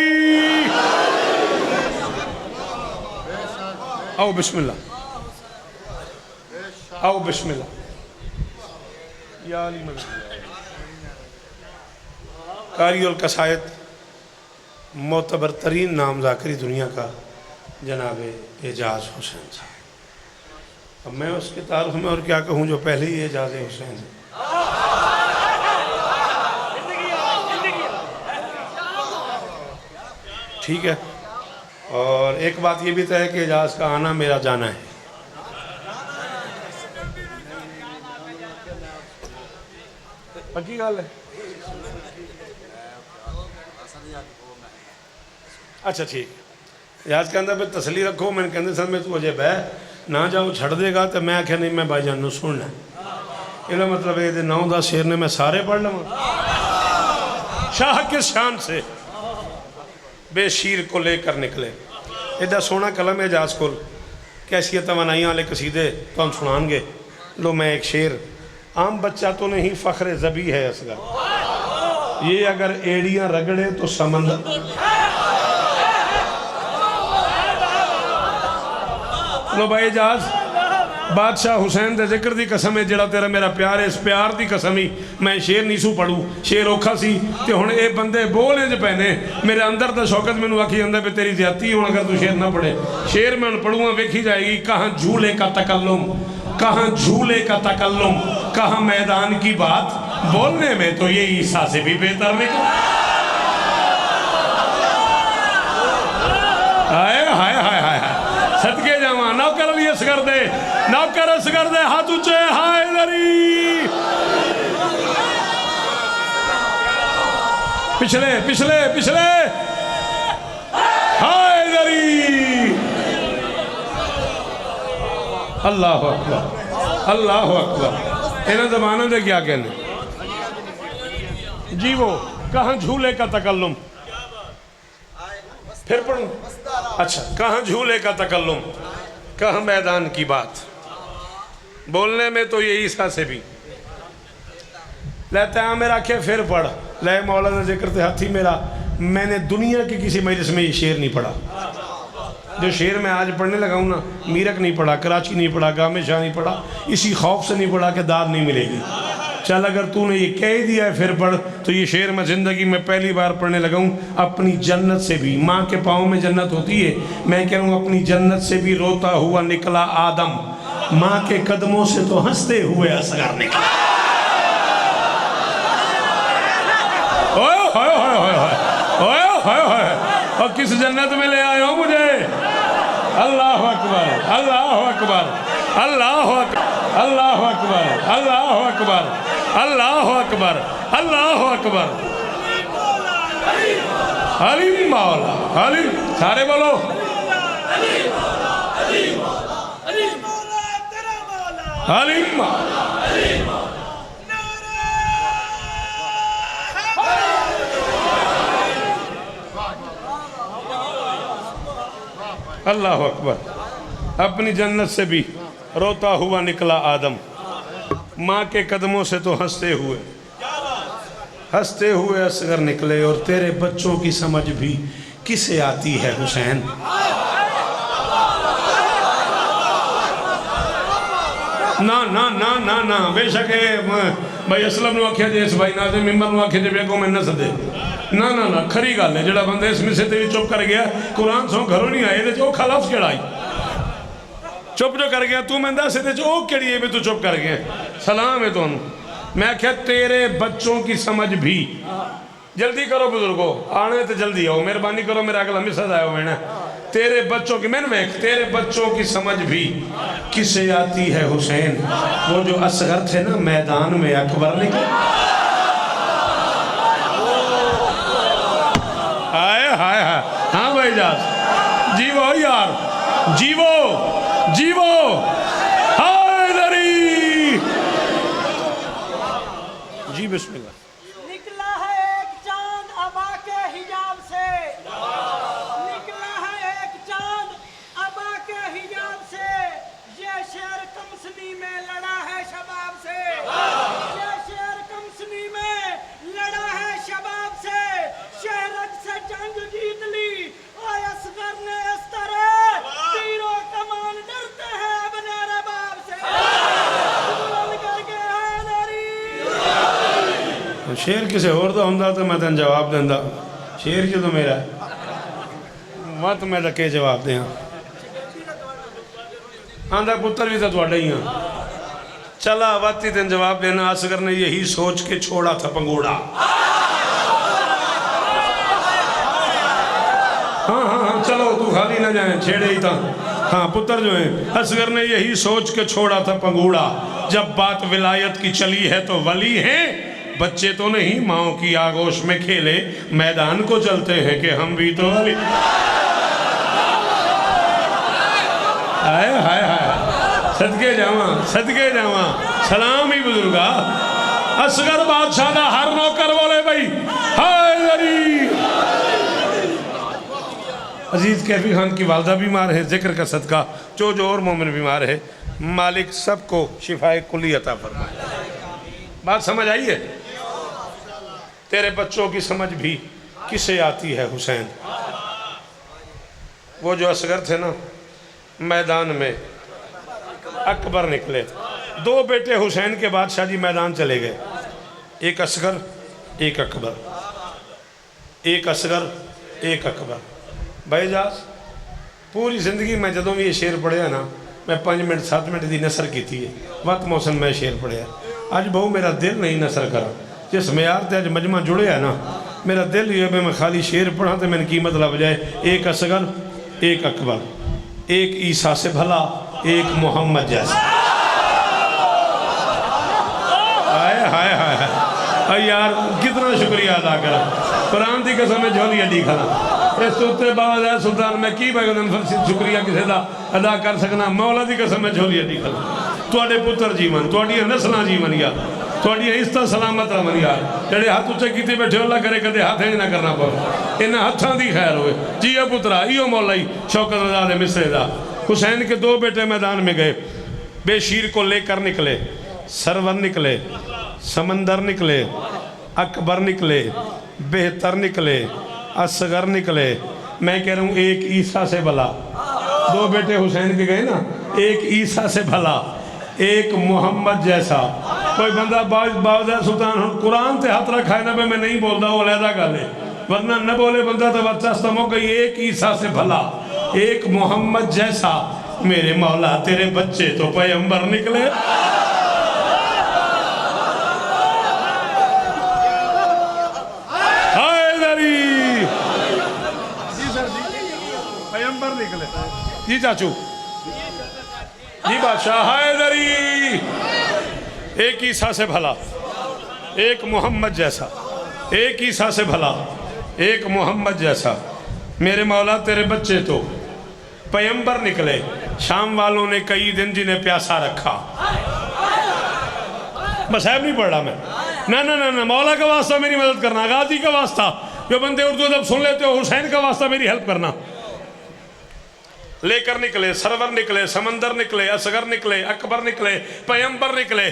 आओ बिस्मिल्लाह, आओ बिस्मिल्लाह। या अली कारी उल कसायत मोतबर तरीन नाम ज़ाकरी दुनिया का जनाब एजाज हुसैन साहब। अब मैं उसके तारुफ में और क्या कहूँ जो पहले ही एजाज हुसैन है। ठीक है। और एक बात ये भी तय है कि एजाज का आना मेरा जाना है। पक्की गल है। अच्छा ठीक। एजाज कहता फिर तसली रखो। मैंने कहते सर मैं तू अजे बह ना जाओ छड़ देगा तो मैं आख्या नहीं मैं भाईजान नूं सुनना। इसका मतलब ये 9-10 शेर ने मैं सारे पढ़ लवा। शाह के शान से बेशीर को लेकर निकले। एडा सोहना कलम है एजाज को, कैसी तवानाइयां वाले कसीदे तो हम सुनाएंगे। लो मैं एक शेर। आम बच्चा तो नहीं फख्र ज़बी है असगर, ये अगर एड़ियां रगड़े तो समंदर। लो भाई एजाज बादशाह हुसैन के जिक्र की कसम है जड़ा तेरा मेरा प्यार है। इस प्यार की कसम ही मैं शेर नहीं सू पढ़ू। शेर औखा सी तो हुण ये बंदे बोले च पैने मेरे अंदर तो शौकत मैनू आखी जाता भी तेरी ज्यादती हूँ अगर तू शेर ना पढ़े। शेर मैं पढ़ूँगा वेखी जाएगी। कहाँ झूले का तकल्लुम, कहाँ झूले का तकल्लुम, कहाँ मैदान की बात, बोलने में तो ये ईसा से भी बेहतर निकला। हाय हाय हाय हाय सदके जावा। नौकर लिए असगर दे, नौकर असगर दे हाथ ऊंचे हैदरी। पिछले पिछले पिछले हैदरी। अल्लाह अकबर, अल्लाह अकबर। इन्हें जमानों से क्या कहने जी। वो कहाँ झूले का तकल्लुम, फिर पढ़ूं। अच्छा कहाँ झूले का तकल्लुम, कहाँ मैदान की बात, बोलने में तो ये ईसा से भी लेते हैं। मेरा आखे फिर पढ़ ले मौला ने जिक्र ते हाथी मेरा। मैंने दुनिया की किसी मजलिस में ये शेर नहीं पढ़ा जो शेर मैं आज पढ़ने लगा हूँ ना। मीरक नहीं पढ़ा, कराची नहीं पढ़ा, गामे शाह नहीं पढ़ा, इसी खौफ से नहीं पढ़ा कि दाद नहीं मिलेगी। चल अगर तूने ये कह ही दिया है फिर पढ़। तो ये शेर मैं ज़िंदगी में पहली बार पढ़ने लगा हूँ। अपनी जन्नत से भी, माँ के पाँव में जन्नत होती है, मैं कह रहा हूँ अपनी जन्नत से भी रोता हुआ निकला आदम, माँ के कदमों से तो हंसते हुए असगर निकला। ओए होए होए होए होए होए होए, और किस जन्नत में ले आए हो मुझे। अल्लाह अकबर, अल्लाह अकबर, अल्लाह अकबर, अल्लाह अकबर, अल्लाह अकबर, अल्लाह अकबर, अल्लाह अकबर। हलीम मौला, हलीम, सारे बोलो हलीम मौला। अल्लाह अकबर। अपनी जन्नत से भी रोता हुआ निकला आदम, माँ के कदमों से तो हंसते हुए असगर निकले। और तेरे बच्चों की समझ भी किसे आती है हुसैन। ना ना ना ना ना, बेशक भाई असलम ने आख्या जे इस भाई नाज़े मिंबर ने आख्या जे बेगो मैं न सदे, ना ना ना, खरी गल है। जो बंदे इस मिसे ते चुप कर गया, कुरान सो घरों नहीं आए, खलफ केड़ा आई चुप जो कर गया। तू मैं दस केड़ी है भी तू चुप कर गया। सलाम है तुम। मैं आख्या तेरे बच्चों की समझ भी, जल्दी करो बुजुर्गो, आने तो जल्दी आओ, मेहरबानी करो, मेरा अगला मिसद आया हुआ है। तेरे बच्चों की, मैंने वेख, तेरे बच्चों की समझ भी किसे आती है हुसैन। वो जो असगर थे ना मैदान में अकबर ने, हाय हाय हाय, हाँ भाई जान जीवो यार, जीवो जीवो, हैदरी जी बिस्मिल्लाह। निकला है एक चांद अबा के हिजाब से, निकला है एक चांद अबा के हिजाब से, ये शेर कमसनी में लड़ा है शबाब से, ये शेर कमसनी में लड़ा है शबाब से, शहरज से जंग जीत ली और असगर ने इस तरह तीरों कमान डरते हैं अपने रबाब से। बुलंद करके हैदरी। शेर किसी होर दा हुंदा तो मैं तेन जवाब देंदा, शेर जो तो मेरा मत मैं के जवाब दें। आंदा पुत्र भी तो तुहाडा ही हाँ, चला वाती तेन जवाब देना। असगर ने यही सोच के छोड़ा था पंगोड़ा। हाँ हाँ हाँ, चलो तू खाली ना जाए, छेड़े ही था। हाँ पुत्र जो है, असगर ने यही सोच के छोड़ा था पंगूड़ा। जब बात विलायत की चली है तो वली हैं, बच्चे तो नहीं माओ की आगोश में खेले, मैदान को चलते हैं कि हम भी तो वली। हाय हाय हाय, सदके जावा, सलाम ही बुजुर्गा। असगर बादशाह दा हर नौकर बोले भाई हैदरी। अजीज़ कैफी खान की वालदा बीमार है, जिक्र का सदका जो और मोमिन बीमार है, मालिक सबको शिफाए कुली अता फरमाए। बात समझ आई है। तेरे बच्चों की समझ भी किसे आती है हुसैन। वो जो असगर थे ना मैदान में अकबर निकले। दो बेटे हुसैन के बादशाह जी मैदान चले गए, एक असगर एक अकबर, एक असगर एक अकबर। भाई जास पूरी जिंदगी मैं जदों भी ये शेर पढ़िया ना, मैं 5 मिनट 7 मिनट की नसर की है, वत मौसम मैं शेर पढ़िया। अज बहु मेरा दिल नहीं नसर करा, जिस म्यार से अज मजमा जुड़े ना, मेरा दिल ये है मैं खाली शेर पढ़ा तो मैंने की मतलब जाए। एक असगर एक अकबर, एक ईसा से भला एक मोहम्मद जैसा। हाय हाय हाय हाय यार, कितना शुक्रिया अदा करा। कुरान की कसम में झोली अड्डी खड़ा। इस उत्ते बाद है सुल्तान मैं की शुक्रिया किसी का अदा कर सकना। मौला की कसम में झोली अड्डी खड़ा। तुहाडे पुत्र जीवन, तुहाडियां नस्लां जीवन यार, तुहाडियां इज्जतां सलामत रवन यार। जेडे हाथ उच्चे कीते बैठे अल्लाह करे कदे हाथ इंज ना करना पवे, इन्हां हत्थां दी खैर होए। जी पुत्रा, इहो मौला ही शौकत रज़ा दे मिसरे दा। हुसैन के 2 बेटे मैदान में गए, बेशीर को लेकर निकले। सरवर निकले, समंदर निकले, अकबर निकले, बेहतर निकले, असगर निकले। मैं कह रहा हूँ एक ईसा से भला। 2 बेटे हुसैन के गए ना, एक ईसा से भला एक मोहम्मद जैसा कोई बंदा बावजा सुल्तान हम कुरान ते हाथ रखा है ना मैं नहीं बोलता वो अलहदा गल है, वरना न बोले बंदा तो वर्चस्व हो गई। एक ईसा से भला एक मोहम्मद जैसा, मेरे मौला तेरे बच्चे तो पैगंबर निकले। पैगंबर निकले जी चाचू जी बादशाह हैदरी। एक ईसा से भला एक मोहम्मद जैसा, एक ईसा से भला एक मोहम्मद जैसा, मेरे मौला तेरे बच्चे तो पैगंबर निकले। शाम वालों ने कई दिन जिन्हें प्यासा रखा। बस है नहीं पढ़ रहा मैं, ना ना ना ना, मौला का वास्ता मेरी मदद करना, गाजी का वास्ता, जो बंदे उर्दू जब सुन लेते हो, हुसैन का वास्ता मेरी हेल्प करना। लेकर निकले सरवर निकले, समंदर निकले, असगर निकले, अकबर निकले, पैगंबर निकले।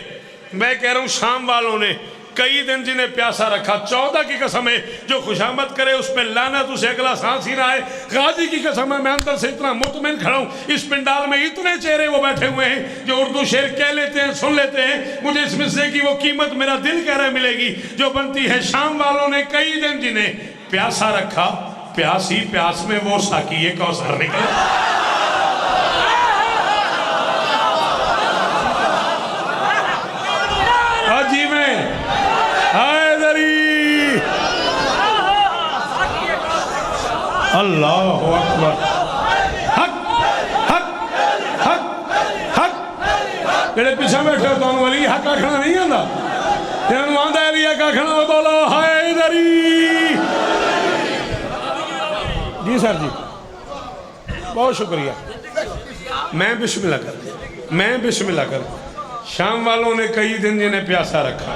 मैं कह रहा हूँ शाम वालों ने कई दिन जिन्हें प्यासा रखा। 14 की कसम है जो खुशामद करे उस पर लानत, उसे अगला सांस ही ना आए। गाजी की कसम है मैं अंदर से इतना मुतमिन खड़ा हूँ, इस पिंडाल में इतने चेहरे वो बैठे हुए हैं जो उर्दू शेर कह लेते हैं, सुन लेते हैं। मुझे इस मिसरे की वो कीमत मेरा दिल कह रहा मिलेगी जो बनती है। शाम वालों ने कई दिन जिन्हें प्यासा रखा, प्यास ही प्यास में वो साकी ये कौसर निकला। जी में हैदरी अल्लाह अकबर। हक हक हक हक जेड़े पीछे बैठे हो तो वाली हक आखना नहीं आता, तेन आंदा भी हक आखना। बोलो हैदरी। जी सर जी बहुत शुक्रिया। मैं बिस्मिल्लाह कर शाम वालों ने कई दिन जिन्हें प्यासा रखा,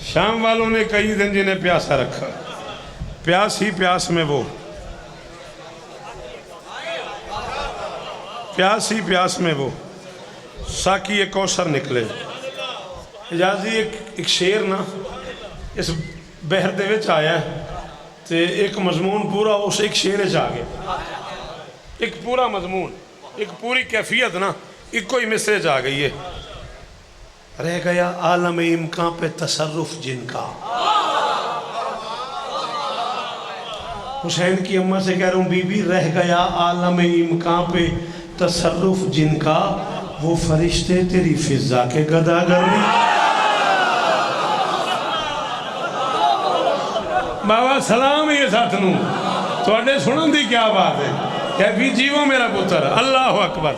शाम वालों ने कई दिन जिन्हें प्यासा रखा, प्यास ही प्यास में वो, प्यास ही प्यास में वो साकी एक कौसर निकले। इजाजी एक शेर ना इस बहर दे विच आया ते एक मजमून पूरा उस एक शेर च आ गया। एक पूरा मजमून, एक पूरी कैफियत ना इको ही मिसरे च आ गई है। रह गया आलम इम्कान पे तसर्रुफ जिनका। हुसैन की अम्मा से कह रहा हूँ बीबी, रह गया आलम इम्कान पे तसर्रुफ जिनका, वो फरिश्ते तेरी फिजा के गदागर नहीं। बाबा सलाम ये साथ नू थोड़े सुनन दी क्या बात है। क्या भी जीवो मेरा पुत्र, अल्लाह अकबर।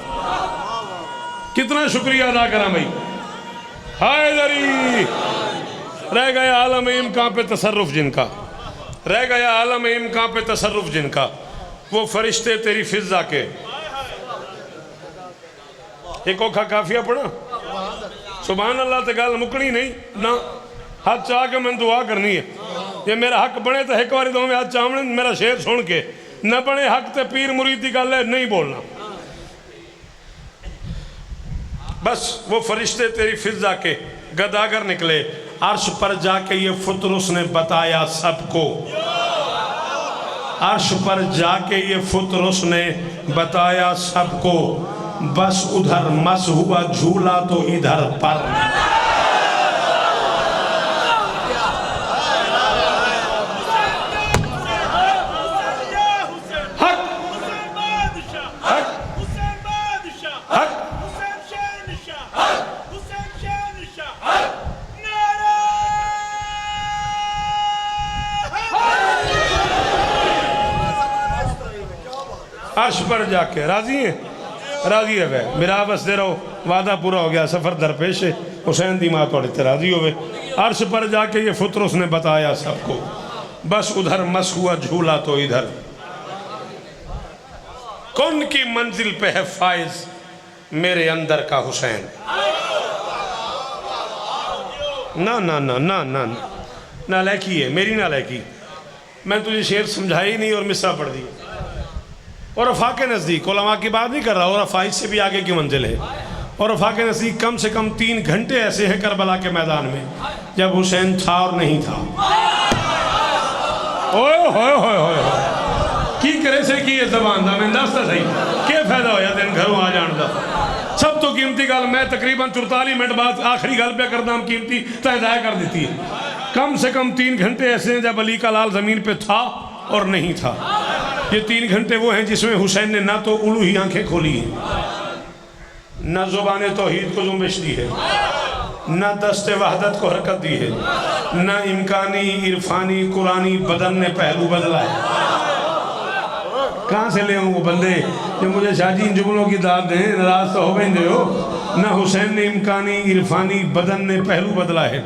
कितना शुक्रिया अदा करा भाई। हैदरी रह गया आलम इम्कान पे तसर्रुफ जिनका, रह गया आलम इम्कान पे तसर्रुफ जिनका, वो फरिश्ते तेरी फिजा के। एक औखा काफिया पढ़ा सुभान अल्लाह ते गल मुकनी नहीं ना। हाथ चाह के मैं दुआ करनी है, ये मेरा हक बने तो एक बार दोवें हाथ चावने मेरा शेर सुन के, न बने हक ते पीर मुरीद की गल है नहीं बोलना। बस वो फरिश्ते तेरी फिजा के गदागर निकले। अर्श पर जाके ये फुत्र उसने बताया सबको, अर्श पर जाके ये फुत्र उसने बताया सबको। बस उधर मस हुआ झूला तो इधर पर। अर्श पर जाके राजी है, राजी है वह मेरा बसते रहो, वादा पूरा हो गया, सफर दरपेश है। हुसैन दी माँ थोड़े ते राजी होवे। अर्श पर जाके ये फुत्र उसने बताया सबको, बस उधर मस हुआ झूला तो इधर। कौन की मंजिल पे है फाइज मेरे अंदर का हुसैन। ना ना ना ना ना नालायकी है मेरी, नालायकी। मैं तुझे शेर समझाया ही नहीं और मिसरा पढ़ दी। और वफा के नज़दीक उलमा की बात नहीं कर रहा, और वफा इससे भी आगे की मंजिल है। और वफा के नज़दीक कम से कम 3 घंटे ऐसे हैं करबला के मैदान में जब हुसैन था और नहीं था। ओए होए होए होए की करे से की ये जबान दा मैं दसता सही क्या फायदा होया दिन घरों आ जान दा। सब तो कीमती गल मैं तकरीबन 44 मिनट बाद आखिरी गल पे करना हम कीमती तो अदा कर देती है। कम से कम 3 घंटे ऐसे हैं जब अली का लाल ज़मीन पे था और नहीं था। ये 3 घंटे वो हैं जिसमें हुसैन ने ना तो उलू ही आंखें खोली हैं, ना ज़ुबान तौहीद को जुम्बिश दी है, ना दस्ते वहदत को हरकत दी है, ना इम्कानी इरफानी कुरानी बदन ने पहलू बदला है। कहाँ से ले आऊँ वो बंदे जो मुझे शाजी इन जुमलों की दाद दें, नाराज तो हो गए दे हो। ना हुसैन ने इम्कानी इरफानी बदन ने पहलू बदला है।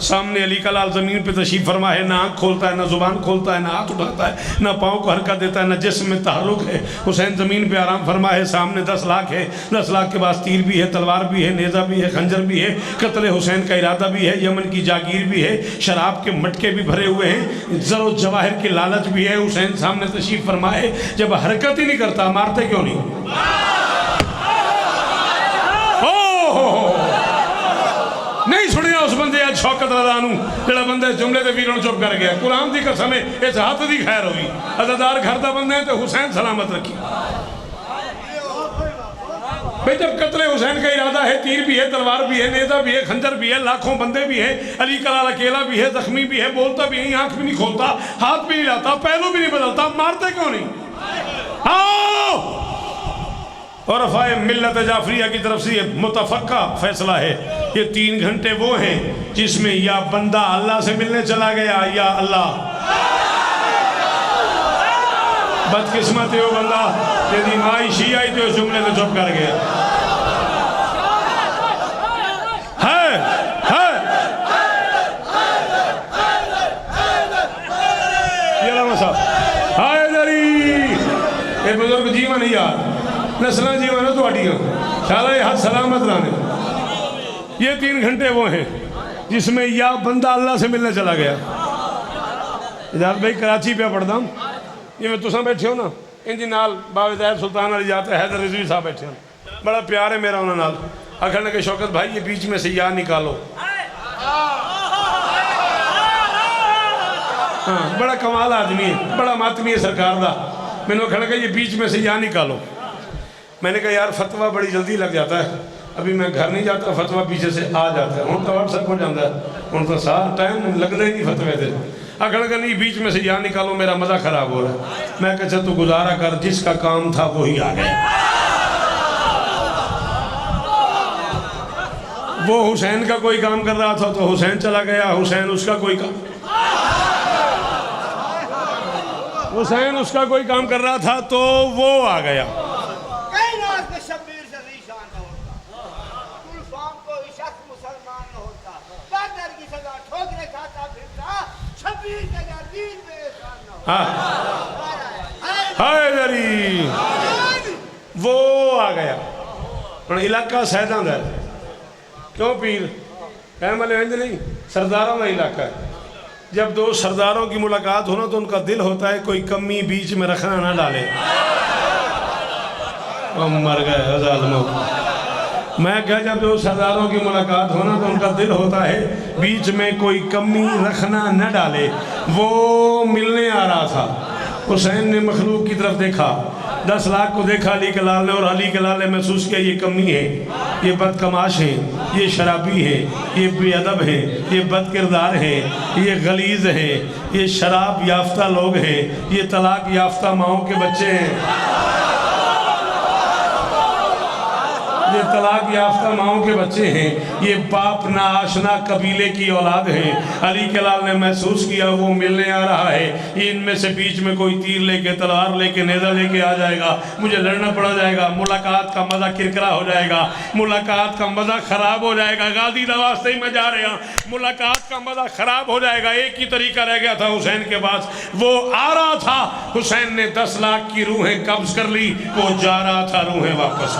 सामने अली का लाल ज़मीन पे तशरीफ़ फरमा है, ना आँख खोलता है, ना ज़ुबान खोलता है, ना हाथ उठाता है, ना पाँव को हरकत देता है, ना जिस्म में तहरुक है। हुसैन ज़मीन पे आराम फरमा है। सामने 10 लाख है, 10 लाख के पास तीर भी है, तलवार भी है, नेज़ा भी है, खंजर भी है, कत्ल हुसैन का इरादा भी है, यमन की जागीर भी है, शराब के मटके भी भरे हुए हैं, ज़रो जवाहिर की लालच भी है। हुसैन सामने तशरीफ़ फरमा है, जब हरकत ही नहीं करता मारते क्यों नहीं? नहीं सुनिया उस बंदे आज शौकत रज़ा नूं जेड़ा बंदे जुमले के वीरों चुप कर गया। कुरान की कसम है इस हाथ की खैर होगी। अदादार घर का बंदे हैं तो हुसैन सलामत रखी। भाई जब कत्ले हुसैन का इरादा है, तीर भी है, तलवार भी है, नेज़ा भी है, खंजर भी है, लाखों बंदे भी है, अली का लाल अकेला भी है, जख्मी भी है, बोलता भी नहीं, आंख भी नहीं खोलता, हाथ भी नहीं लाता, पहलू भी नहीं बदलता, मारते क्यों नहीं? आओ और अफ़ाए मिल्लत जाफरिया की तरफ से ये मुतफ़क्का फैसला है। ये 3 घंटे वो हैं जिसमें या बंदा अल्लाह से मिलने चला गया या अल्लाह। बदकिस्मत है वो बंदा यदि माई शी आई तो जुमले में चुप कर गया है। ये रामा साहब हाय दरी ये बुजुर्ग जीवन ही यार नस्ल जीवन है थोड़ियाँ शाला हाथ सलामत लाने। ये 3 घंटे वो हैं जिसमें या बंदा अल्लाह से मिलने चला गया। इजाज़त भाई कराची पे पढ़ता हूँ ये मैं तुसा बैठे हो ना इनकी नाल बावजैद सुल्तान अली जाते हैदर रिजवी साहब बैठे हो, बड़ा प्यार है मेरा उन्होंने नाल। आखिर ने कि शौकत भाई ये बीच में से या निकालो। हाँ बड़ा कमाल आदमी है, बड़ा मातमी है सरकार का। मैंने आखिर लगा ये बीच में से या निकालो। मैंने कहा यार फतवा बड़ी जल्दी लग जाता है, अभी मैं घर नहीं जाता फतवा पीछे से आ जाता है। हूँ तो व्हाट्सएप हो जाता है, हूँ तो सारा टाइम लगता ही नहीं फतवे से। आखिर लगा नहीं बीच में से या निकालो मेरा मज़ा ख़राब हो रहा है। मैं कहा तू गुजारा कर, जिसका काम था वही आ गया। वो हुसैन का कोई काम कर रहा था तो हुसैन चला गया, हुसैन उसका कोई काम कर रहा था तो वो आ गया। हाय दरी वो आ गया। और इलाका सैदा का क्यों पीर कहने वाले नहीं, सरदारों का इलाका है। जब 2 सरदारों की मुलाकात हो ना तो उनका दिल होता है कोई कमी बीच में रखना ना डाले। मर गए ज़ालिमों। मैं क्या जब 2 सरदारों की मुलाकात हो ना तो उनका दिल होता है बीच में कोई कमी रखना न डाले। वो मिलने आ रहा था, हुसैन ने मखलूक की तरफ देखा, 10 लाख को देखा अली के लाल ने, और अली के लाल ने महसूस किया ये कमी है, ये बदकमाश है, ये शराबी है, ये बेअदब है, ये बदकिरदार है, ये गलीज़ है, ये शराब याफ्ता लोग हैं, ये तलाक याफ्ता माओं के बच्चे हैं, ये तलाक याफ्ता माओं के बच्चे हैं, ये बाप ना आशना कबीले की औलाद हैं। अली के लाल ने महसूस किया वो मिलने आ रहा है, इनमें से बीच में कोई तीर लेके तलवार लेके नेज़ा लेके आ जाएगा, मुझे लड़ना पड़ जाएगा, मुलाकात का मज़ा किरकिरा हो जाएगा, मुलाकात का मज़ा ख़राब हो जाएगा। गाजी वास्ते ही मैं जा रहा, मुलाकात का मज़ा ख़राब हो जाएगा। एक ही तरीका रह गया था हुसैन के पास, वो आ रहा था, हुसैन ने 10 लाख की रूहें कब्ज़ कर ली, वो जा रहा था रूहें वापस।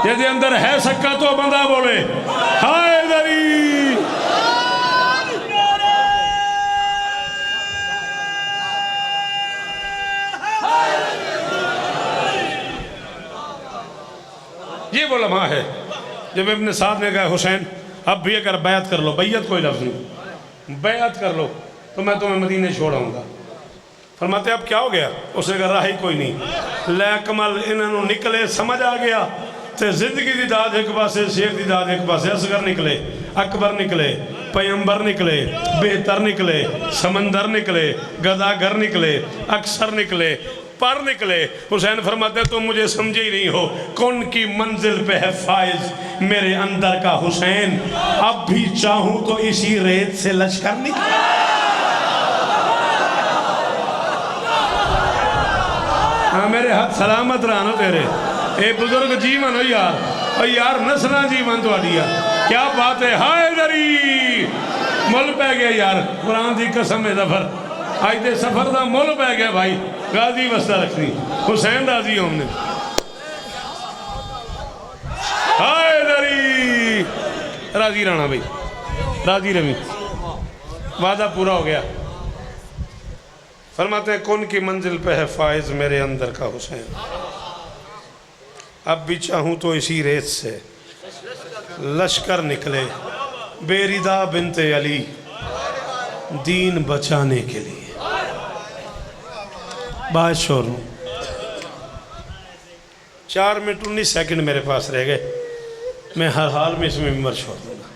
यदि अंदर है सक्का तो बंदा बोले हाय दरी। ये वो लम्हा है जब इब्न साद ने कहा हुसैन अब भी अगर बैत कर लो, बैयत कोई लफ्ज़ नहीं, बैत कर लो तो मैं तुम्हें मदीने छोड़ आऊँगा। फरमाते अब क्या हो गया? उसने कहा राह ही कोई नहीं। लै कमल इन्होंने निकले समझ आ गया तो जिंदगी की दाद एक पासे, शेर की दाद एक पासे। असगर निकले, अकबर निकले, पैगंबर निकले, बेहतर निकले, समंदर निकले, गदागर निकले, अक्सर निकले, पर निकले। हुसैन फरमाते तुम मुझे समझे ही नहीं हो, कौन की मंजिल पे है फाइज मेरे अंदर का हुसैन, अब भी चाहूं तो इसी रेत से लश्कर निकले। हाँ मेरे हाथ सलामत रहा ना तेरे, ए बुजुर्ग जीवन हो यार, और यार नसना जीवन थोड़ी यार, क्या बात है। हाय दरी मुल पै गया यार, कुरान की कसम है सफर, आज के सफर का मुल पै गया भाई। गाजी वस्ता रखनी, हुसैन राजी हमने। हाय दरी राजी रहना भाई, राजी रवी, वादा पूरा हो गया। फरमाते हैं कौन की मंजिल पे है फाइज मेरे अंदर का हुसैन, अब भी चाहूँ तो इसी रेत से लश्कर निकले, बेरिदा बिनते अली दीन बचाने के लिए। बात शोर 4 मिनट 19 सेकंड मेरे पास रह गए, मैं हर हाल में इसमें मिंबर छोड़ दूँगा।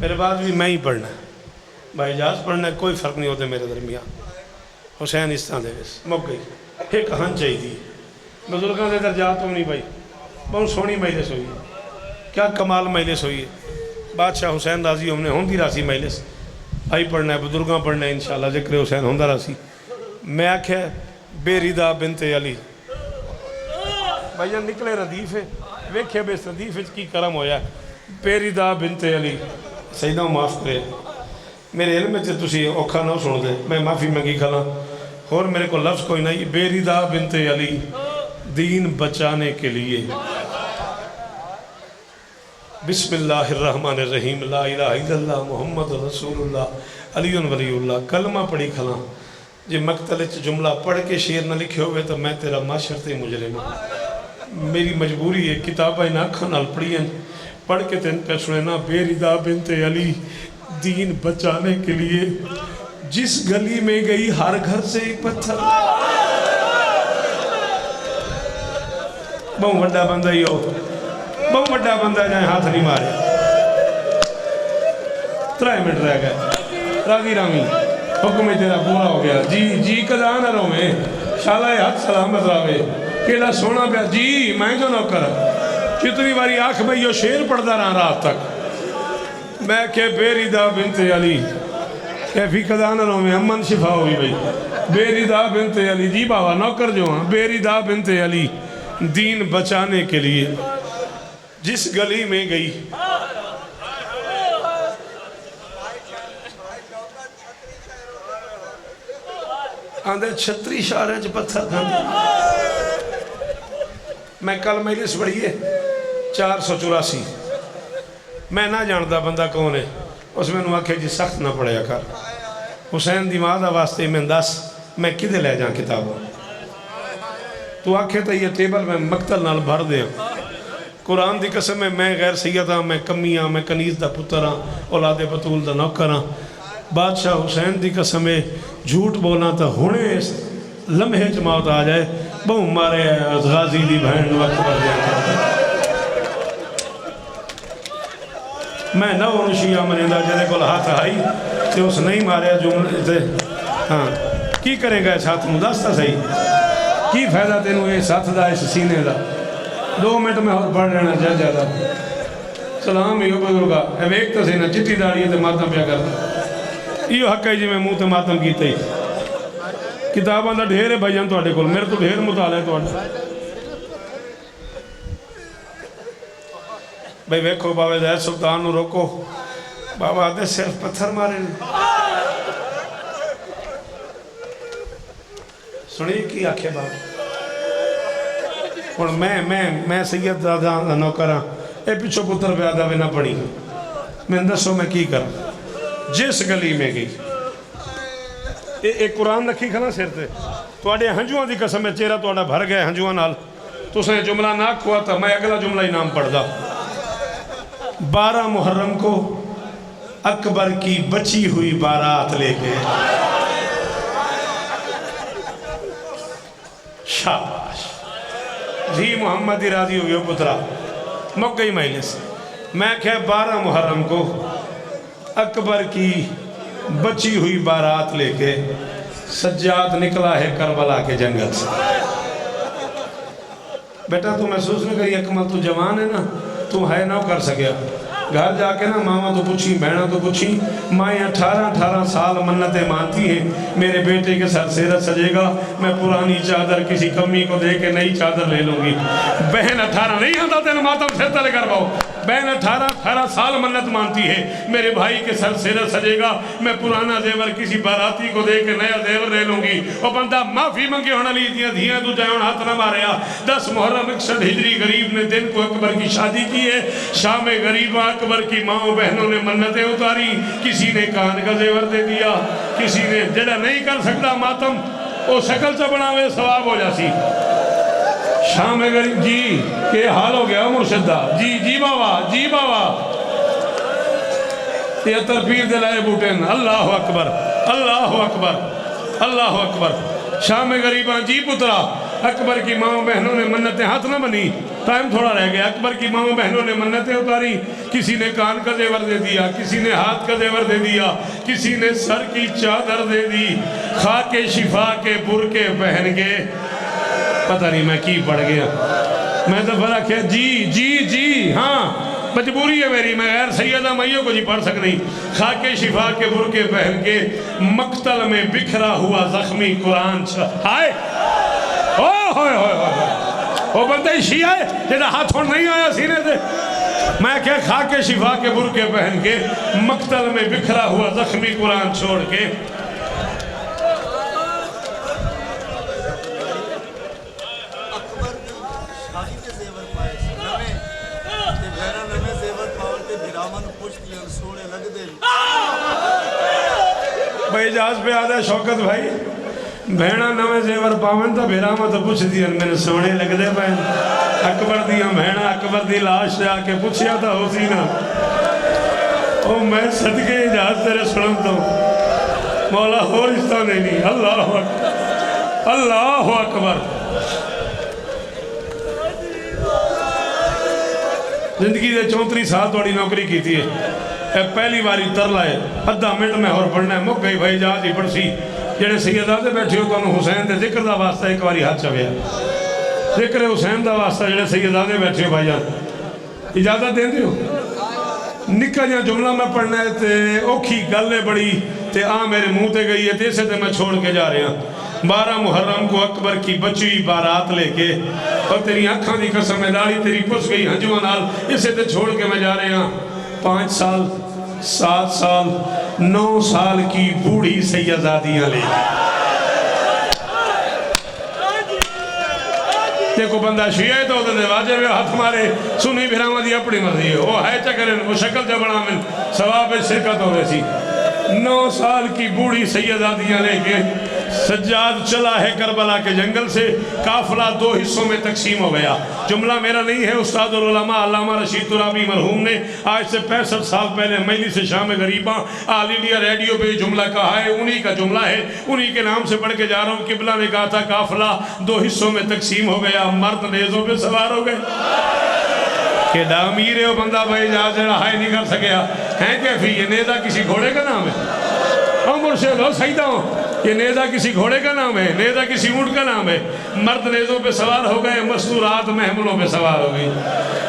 मेरे बाद भी मैं ही पढ़ना है, भाई इजाज़ पढ़ना है, कोई फ़र्क नहीं होता मेरे दरमियान। हुसैन इस तरह दे मुक गई, एक हन चाहिए बुजुर्गों के दर्जा तो नहीं भाई। बहुत सोहनी मजलिस हुई है, क्या कमाल मजलिस हुई है। बादशाह हुसैन राजी हमने होंगी रासी मजलिस आई पढ़ना है, बुजुर्गों पढ़ना है इंशाअल्लाह, जिक्र हुसैन होंदा रासी। मैं आख्या बेरिदा बिनते अली भैया निकले रदीफ है, वेख्या बे इस रदीफ की करम होया, बेरिदा बिनते अली। सईदा माफ़ करे मेरे इल्म से तुसी औखा ना सुनते, मैं माफ़ी मंगी खला, और मेरे को लफ्ज़ कोई नहीं। बेरिदा बिनते अली दीन बचाने के लिए, बिस्मिल्लाहिर्रहमानिर्रहीम, ला इलाहा इल्लल्लाह मुहम्मद रसूलुल्लाह अलीयुन वलीयुल्लाह। कलमा पढ़ी खला, जे मकतल जुमला पढ़ के शेर न लिखे हुए तो मैं तेरा माशर ते मुजरिम। मेरी मजबूरी है, किताबें इन अखा नाल पढ़ियन, पढ़ के तेन पे सुने ना। बेरिदा बिनते अली दीन बचाने के लिए, जिस गली में गई हर घर से एक पत्थर। बहुत बड़ा बंदा ही हो, बहुत बड़ा बंदा, जाए हाथ नहीं मारे। 3 मिनट रह गए, राजी रामी हुक्म तेरा पूरा हो गया। जी जी कदा न रोवे, शाला हाथ सलामत रहे, केड़ा सोना पिया जी। मैं जो नौकर कितनी बारी आख भाई यो शेर पढ़ता रहा रात तक। मैं क्या बेरिदा बिनते अली कैफी कदा न रोवे, अमन शिफा हुई भाई। बेरिदा बिनते अली जी बाबा नौकर जो हाँ, बेरिदा बिनते अली दीन बचाने के लिए, जिस गली में गई। आंदे छतरी शारे च पत्थर खांदे। मैं कल मजलिस पढ़ी है 484, मैं ना जानता बंदा कौन है, उस मैंने आख्या जी सख्त ना पढ़िया कर, हुसैन दी मां दा वास्ते मैं दस मैं किधे ले जा किताबों। तू आखे तो ये टेबल में मकतल नाल भर दे। कुरान की कसम है, मैं गैर सैयद हाँ, मैं कमी हाँ, मैं कनीज का पुत्र हाँ, औलादे बतूल का नौकर हाँ। बादशाह हुसैन की कसम है, झूठ बोलना तो हुणे लम्हे च मौत आ जाए। बहु मारे गाजी दी बहन वक्त पर दिया। मैं नौ शिया मनीदा जेदे कोल हाथ आई तो उस नहीं मारिया जुमले। हाँ की करेगा इस हाथ में, दस तो सही की फायदा तेनों इस हथ का, इस सीने का। 2 मिनट में और पढ़ लेना चाह ज़्यादा। सलाम यो बुजुर्गा वेख तो सही ना, चिट्टी दाड़ी तो मातम पिया करता। यो हक है जिमें मुँह तो मातम किया ही। किताबों का ढेर है भाईजान तुहाडे कोल, मेरे तो ढेर मुताला है तुहाडा। भाई वेखो बाबा ज़ैद सुल्तान नूं रोको, बाबा आदे सिर्फ पत्थर मारे। सुनिए की आखे बाबा। हुण मैं सैयद दादा नौकर हाँ, ये पिछो पुत्र प्यादा भी ना पढ़ी। मैं दसो मैं की करा। जिस गली में गई एक कुरान रखी खना सिर ते, तुहाडे हंजुआं दी कसम है, चेहरा तुहाडा भर गया हंजुआं नाल। तुसें जुमला ना खुआ तो मैं अगला जुमला ही नाम पढ़दा। 12 मुहर्रम को अकबर की बची हुई बारात लेके शाबाश जी मोहम्मद ही राजी हो गया पुत्रा मुक गई मजलिस। मैं क्या 12 मुहर्रम को अकबर की बची हुई बारात लेके सज्जाद निकला है करबला के जंगल से। बेटा तू महसूस नहीं करी अकमल तू जवान है ना तू है ना कर सके घर जाके ना मामा तो पूछी बहना तो पूछी माएँ 18 साल मन्नतें मानती हैं मेरे बेटे के सर सेरत सजेगा मैं पुरानी चादर किसी कमी को दे के नई चादर ले लूँगी। बहन 18 नहीं आता तेरे मातम से तले कर पाओ। बहन 18 साल मन्नत मानती है मेरे भाई के सर सेरत सजेगा मैं पुराना जेवर किसी बाराती को दे के नया जेवर ले लूँगी। और बंदा माफ़ी मंगे होना ली दिया धियाँ तू जाए हाथ न मारे 10 मुहर्रम 61 हिजरी गरीब ने दिन को अकबर की शादी की है। शाम गरीब अकबर की माओ बहनों ने मन्नतें उतारी। किसी ने कान का जेवर दे दिया किसी ने जड़ा नहीं कर सकता मातम वो शक्ल से बनावे सवाब हो जासी। शाम गरीब जी के हाल हो गया मुर्शिदा जी बाबा ये तरफीर दिलाए बूटेन अल्लाह अकबर अल्लाह अकबर अल्लाह अकबर। शाम गरीबा जी पुत्रा अकबर की माओ बहनों ने मन्नतें हाथ न बनी टाइम थोड़ा रह गया। अकबर की माओ बहनों ने मन्नतें उतारी। किसी ने कान का जेवर दे दिया किसी ने हाथ का जेवर दे दिया किसी ने सर की चादर दे दी खाके शिफा के बुरके पहन के पता नहीं मैं की पड़ गया। मैं तो फरा क्या जी हाँ मजबूरी है मेरी मैं गैर सैयदा मैयों को जी पढ़ सक नहीं। खाके शिफा के बुरके पहन के मक्तल में बिखरा हुआ जख्मी कुरान हाय ओ बंदे शिया है जेड़ा हाथ छोड़ नहीं आया सीने से। मैं क्या खाके शिफा के बुरके पहन के मक्तल में बिखरा हुआ जख्मी कुरान छोड़ के भाई जहाज पे आदा शौकत भाई भेड़ा नवे जेवर पावन तो भेरामा तो पुछ दी मैंने सोने लगते पे अकबर दिया भेड़ा अकबर दी लाश आके पूछया तो हो सी ना ओ मैं सदके जहाज तेरे सुन तो मौला हो रिश्ता नहीं अल्लाह अकबर। जिंदगी के 34 साल थोड़ी नौकरी की थी पहली बारी तरला है अद्धा मिनट में और पढ़ना है मुक गई भाई जहाज ही पढ़सी जेडे सैयदादे बैठे हो तुम हुसैन के जिक्र का वास्ता एक बार हाथ चविया जिक्र हुसैन का वास्ता जेडे सैयदादे बैठे हो भाई जान इजाजत देंगे हो निक्का जहा जुमला मैं पढ़ना है तो औखी गल है बड़ी ते आ मेरे मुंह ते गई है तो इसे ते मैं छोड़ के जा रहा। 12 मुहर्रम को अकबर की बची हुई बारात लेके और तेरी अखा की कसम दाढ़ी तेरी पुस गई हंजुआ नाल इसे ते छोड़ के मैं जा रहा। 5 साल 7 साल 9 साल की बूढ़ी सैयदादियां ले देखो बंदा शिया तो वाजिब हाथ मारे सुनी बिरामा दी अपनी मर्जी है वो है चकरे वो शक्ल च बना मिल सवाब शिरकत हो रही 9 साल की बूढ़ी सैयदादियां लेके सज्जाद चला है करबला के जंगल से। काफिला 2 हिस्सों में तकसीम हो गया। जुमला मेरा नहीं है उस्ताद उल उलमा अल्लामा रशीद तुराबी मरहूम ने आज से 65 साल पहले मजलिस शाम गरीबा ऑल इंडिया रेडियो पे जुमला कहा है उन्हीं का जुमला है उन्हीं के नाम से पढ़ के जा रहा हूँ। किबला ने कहा था काफिला 2 हिस्सों में तकसीम हो गया मर्द नेज़ों पे सवार हो गए के अमीर है वो बंदा भाई जहाज हाय नहीं कर सके है कैफी ये नेज़ा किसी घोड़े का नाम है और मुर्शिद हो सही था ये नेज़ा किसी घोड़े का नाम है नेज़ा किसी ऊँट का नाम है। मर्द नेज़ों पे सवार हो गए मस्तूरात महमलों पे सवार हो गई।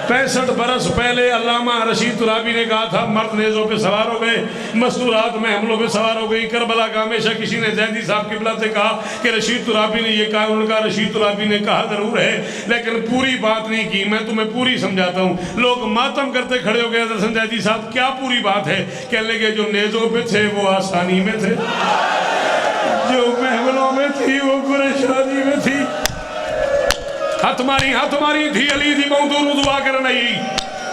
65 बरस पहले अल्लामा रशीद तुराबी ने कहा था मर्द नेज़ों पे सवार हो गए मस्तूरात महमलों पे सवार हो गई। करबला का हमेशा किसी ने जैदी साहब किबला से कहा कि रशीद तुराबी ने ये कहा उनका रशीद तुराबी ने कहा ज़रूर है लेकिन पूरी बात नहीं की। मैं तुम्हें पूरी समझाता हूँ। लोग मातम करते खड़े हो गए दरअसल जैदी साहब क्या पूरी बात है कहने लगे जो नेज़ों पे थे वो आसानी में थे जो महमलों में थी वो परेशानी में थी। हाथ मारी थी अली दी मौदूर दुआ कर नहीं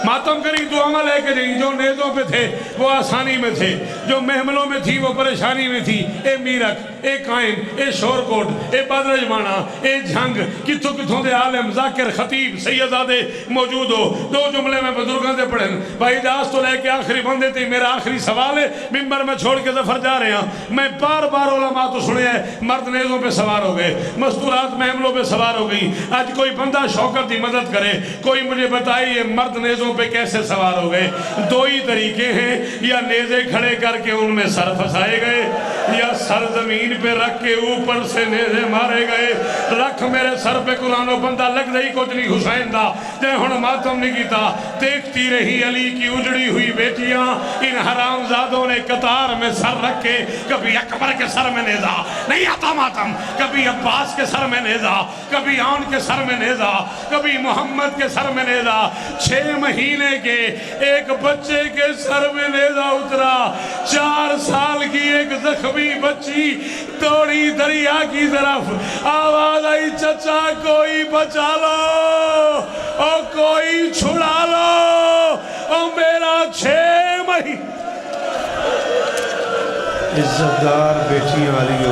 मातम करी दुआ में लेके गई जो नेज़ों पे थे वो आसानी में थे। जो महमलों में थी वो परेशानी में थी। ए मीरक, ए कायम, ए शोरकोट, ए बदरजमाना, ए झंग, कितों कितों दे आलिम जाकिर खतीब सैयदादे मौजूद हो। दो जुमले में बुजुर्गों से पढ़न भाई दास तो लेके आखिरी बंदे थे। मेरा आखिरी सवाल है, मिंबर में छोड़ के जफर जा रहे हैं। मैं बार बार उलमा तो सुने हैं मर्द नेज़ों पे सवार हो गए, मस्तूरात महमलों पे सवार हो गई। आज कोई बंदा शौकत की मदद करे, कोई मुझे बताइए मर्द नेज़ों पे कैसे सवार हो गए। दो ही तरीके हैं, या नेज़े खड़े करके उनमें सर फंसाए गए, या सर जमीन पे रख के ऊपर से नेज़े मारे गए। रख मेरे सर पे कुरानो बंदा लग गई कुछ नहीं हुसैन दा जे हुण मातम नहीं कीता। देखती रही अली की उजड़ी हुई बेटियां, इन हरामजादों ने कतार में सर रख के, कभी अकबर के सर में नेज़ा नहीं आता मातम, कभी अब्बास के सर में नेज़ा, कभी आन के सर में नेज़ा, कभी मोहम्मद के सर में नेज़ा। 6 महीने के एक बच्चे के सर में नेज़ा उतरा। 4 साल की एक जख्मी बच्ची दौड़ी दरिया की तरफ, आवाज आई चचा कोई बचा लो और कोई छुड़ा लो और मेरा 6 महीने। इज्जतदार बेटियां आ रही हो